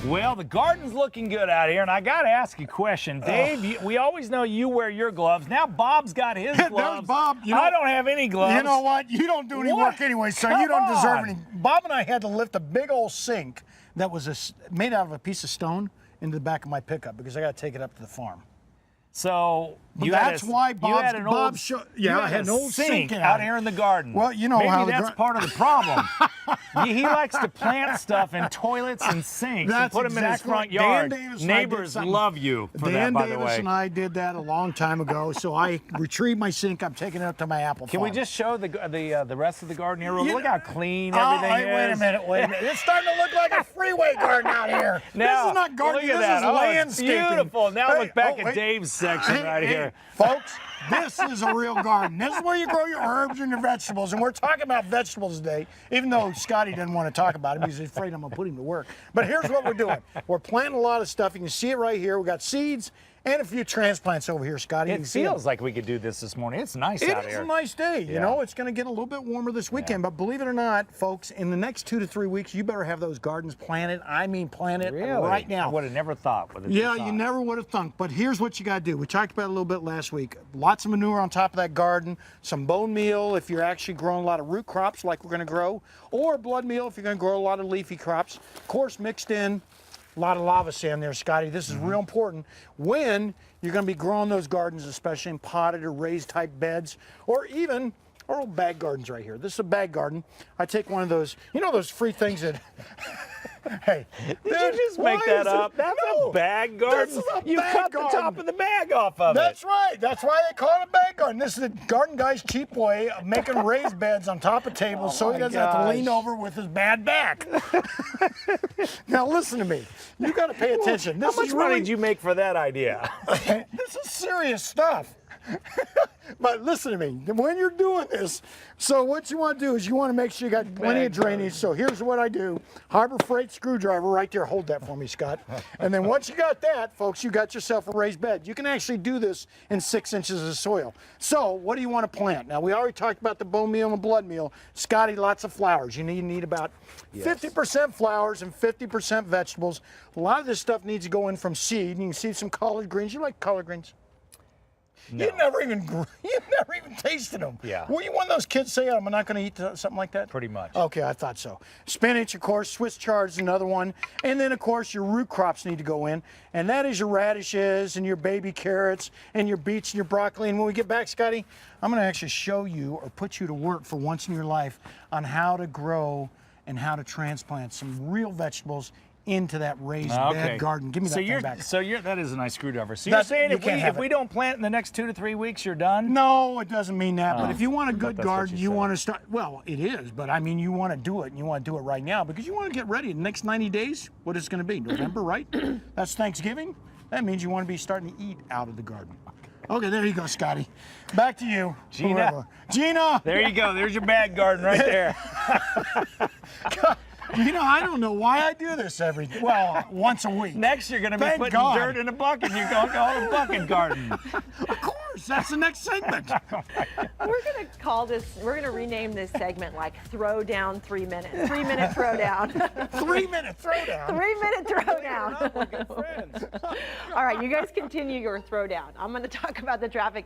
Well, the garden's looking good out here, and I got to ask you a question. Dave, we always know you wear your gloves. Now Bob's got his gloves. There's Bob. I don't have any gloves. You know what? You don't do any work anyway, so you don't deserve any. Bob and I had to lift a big old sink that was made out of a piece of stone into the back of my pickup because I got to take it up to the farm. So that's why Bob had an old sink out here in the garden. Well, you know maybe how that's part of the problem. He likes to plant stuff in toilets and sinks and put them in his front yard. Neighbors love you for that, by the way. Dan Davis and I did that a long time ago. So I retrieved my sink. I'm taking it up to my apple farm. Can we just show the rest of the garden here? Look how clean everything is. Wait a minute. It's starting to look like a freeway garden out here. Now, this is not gardening. Look at this that. is landscaping. It's beautiful. Now look back at Dave's section right here. Folks, this is a real garden. This is where you grow your herbs and your vegetables. And we're talking about vegetables today, even though Scotty doesn't want to talk about it because he's afraid I'm going to put him to work. But here's what we're doing. We're planting a lot of stuff. You can see it right here. We got seeds and a few transplants over here, Scotty. It feels like we could do this morning. It's nice out here. It is a nice day. You know, it's going to get a little bit warmer this weekend. But believe it or not, folks, in the next 2 to 3 weeks, you better have those gardens planted. I mean planted right now. I would have never thought. You never would have thunk. But here's what you got to do. We talked about it a little bit last week. Lots of manure on top of that garden, some bone meal if you're actually growing a lot of root crops like we're going to grow, or blood meal if you're going to grow a lot of leafy crops. Of course, mixed in. A lot of lava sand there, Scotty. This is real important when you're going to be growing those gardens, especially in potted or raised type beds, or even our old bag gardens right here. This is a bag garden. I take one of those, you know those free things that, hey. Did you just make that up? That's a bag garden? You cut the top of the bag off of it. That's right. That's why they call it a bag garden. This is the garden guy's cheap way of making raised beds on top of tables so he doesn't have to lean over with his bad back. Now listen to me. You got to pay attention. How much money did you make for that idea? This is serious stuff. But listen to me, when you're doing this, so what you want to do is you want to make sure you got plenty of drainage. So here's what I do. Harbor Freight screwdriver right there. Hold that for me, Scott. And then once you got that, folks, you got yourself a raised bed. You can actually do this in 6 inches of soil. So what do you want to plant? Now, we already talked about the bone meal and blood meal. Scotty, lots of flowers. You need about 50% flowers and 50% vegetables. A lot of this stuff needs to go in from seed. And you can see some collard greens. You like collard greens? No. You never even tasted them. Yeah. Were you one of those kids say, I'm not going to eat something like that? Pretty much. Okay, I thought so. Spinach, of course, Swiss chard is another one. And then, of course, your root crops need to go in. And that is your radishes and your baby carrots and your beets and your broccoli. And when we get back, Scotty, I'm going to actually show you or put you to work for once in your life on how to grow and how to transplant some real vegetables into that raised bed garden. Give me that thing back. So that is a nice screwdriver. So you're saying if we don't plant in the next 2 to 3 weeks, you're done? No, it doesn't mean that. But if you want a good garden, you want to start. Well, it is, but I mean, you want to do it, and you want to do it right now because you want to get ready. The next 90 days, what is it going to be? November, right? That's Thanksgiving. That means you want to be starting to eat out of the garden. Okay, there you go, Scotty. Back to you, Gina. Gina. There you go. There's your bag garden right there. You know, I don't know why I do this once a week. Next, you're going to be putting dirt in a bucket. You're going to call it a bucket garden. Of course, that's the next segment. We're going to call this, we're going to rename this segment like Throw Down 3 Minutes. 3 minute throwdown. 3 minute throwdown. 3 minute throwdown. We're good friends. All right, you guys continue your throwdown. I'm going to talk about the traffic.